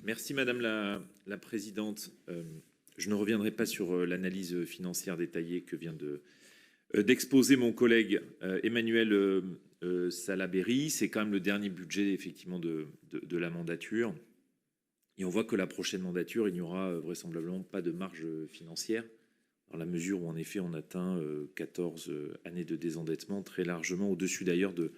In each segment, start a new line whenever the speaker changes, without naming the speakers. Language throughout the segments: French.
Merci Madame la Présidente. Je ne reviendrai pas sur l'analyse financière détaillée que vient d'exposer mon collègue Emmanuel Salaberry. C'est quand même le dernier budget effectivement de la mandature. Et on voit que la prochaine mandature, il n'y aura vraisemblablement pas de marge financière, dans la mesure où en effet on atteint 14 années de désendettement, très largement au-dessus d'ailleurs de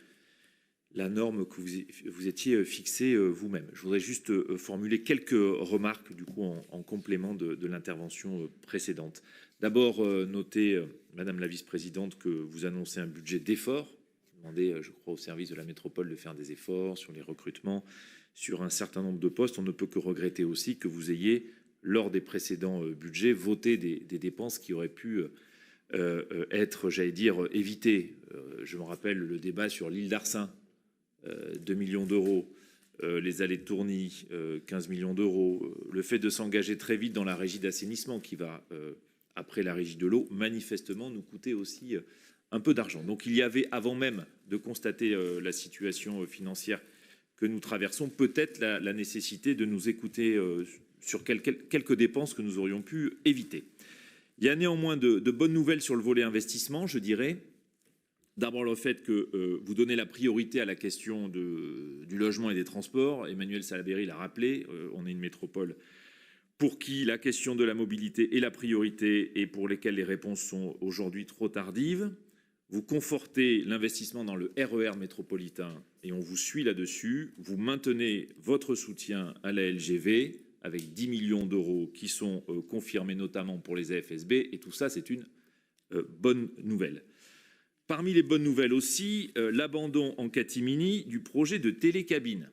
la norme que vous étiez fixée vous-même. Je voudrais juste formuler quelques remarques du coup en complément de l'intervention précédente. D'abord, notez, Madame la Vice-présidente, que vous annoncez un budget d'effort. Vous demandez, je crois, au service de la métropole de faire des efforts sur les recrutements, sur un certain nombre de postes. On ne peut que regretter aussi que vous ayez, lors des précédents budgets, voté des dépenses qui auraient pu être, j'allais dire, évitées. Je me rappelle le débat sur l'île d'Arcin, 2 millions d'euros, les allées de Tourny, 15 millions d'euros, le fait de s'engager très vite dans la régie d'assainissement qui va, après la régie de l'eau, manifestement nous coûter aussi un peu d'argent. Donc il y avait, avant même de constater la situation financière que nous traversons, peut-être la nécessité de nous écouter sur quelques dépenses que nous aurions pu éviter. Il y a néanmoins de bonnes nouvelles sur le volet investissement, je dirais. D'abord le fait que vous donnez la priorité à la question du logement et des transports. Emmanuel Salaberry l'a rappelé, on est une métropole pour qui la question de la mobilité est la priorité et pour lesquelles les réponses sont aujourd'hui trop tardives. Vous confortez l'investissement dans le RER métropolitain et on vous suit là-dessus. Vous maintenez votre soutien à la LGV avec 10 millions d'euros qui sont confirmés notamment pour les AFSB et tout ça c'est une bonne nouvelle. Parmi les bonnes nouvelles aussi, l'abandon en catimini du projet de télécabine.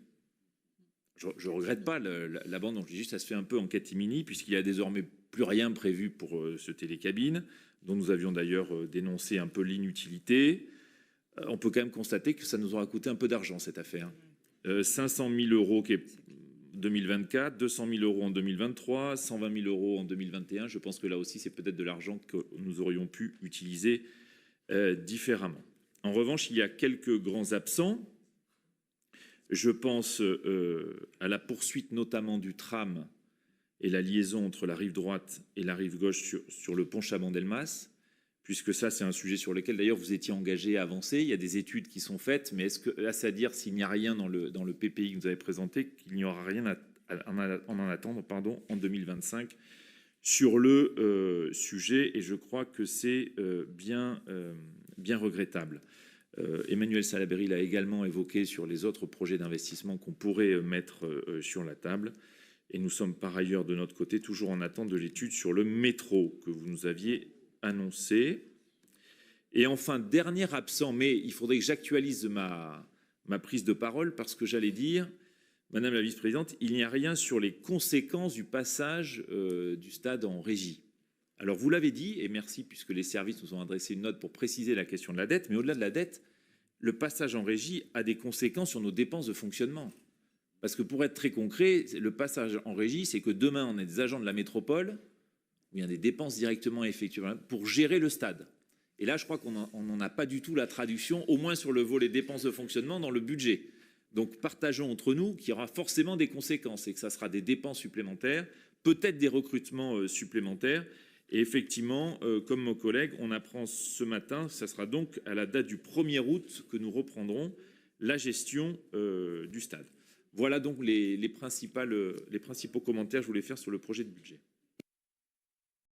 Je ne regrette pas l'abandon, je dis juste ça se fait un peu en catimini puisqu'il n'y a désormais plus rien prévu pour ce télécabine, dont nous avions d'ailleurs dénoncé un peu l'inutilité. On peut quand même constater que ça nous aura coûté un peu d'argent cette affaire. 500 000 euros qui est 2024, 200 000 euros en 2023, 120 000 euros en 2021. Je pense que là aussi c'est peut-être de l'argent que nous aurions pu utiliser différemment. En revanche, il y a quelques grands absents. Je pense à la poursuite notamment du tram et la liaison entre la rive droite et la rive gauche sur le pont Chaban-Delmas, puisque ça, c'est un sujet sur lequel d'ailleurs vous étiez engagé à avancer. Il y a des études qui sont faites, mais est-ce que, là, c'est à dire s'il n'y a rien dans le PPI que vous avez présenté, qu'il n'y aura rien à en attendre en 2025 sur le sujet, et je crois que c'est bien regrettable. Emmanuel Salaberry l'a également évoqué sur les autres projets d'investissement qu'on pourrait mettre sur la table. Et nous sommes par ailleurs de notre côté toujours en attente de l'étude sur le métro que vous nous aviez annoncé. Et enfin, dernier absent, mais il faudrait que j'actualise ma prise de parole parce que j'allais dire, Madame la Vice-présidente, il n'y a rien sur les conséquences du passage du stade en régie. Alors vous l'avez dit, et merci puisque les services nous ont adressé une note pour préciser la question de la dette, mais au-delà de la dette, le passage en régie a des conséquences sur nos dépenses de fonctionnement. Parce que pour être très concret, le passage en régie, c'est que demain on est des agents de la métropole, où il y a des dépenses directement effectuées pour gérer le stade. Et là, je crois qu'on n'en a pas du tout la traduction, au moins sur le volet dépenses de fonctionnement dans le budget. Donc partageons entre nous qu'il y aura forcément des conséquences et que ça sera des dépenses supplémentaires, peut-être des recrutements supplémentaires. Et effectivement, comme mon collègue, on apprend ce matin, ça sera donc à la date du 1er août que nous reprendrons la gestion du stade. Voilà donc les principaux commentaires que je voulais faire sur le projet de budget.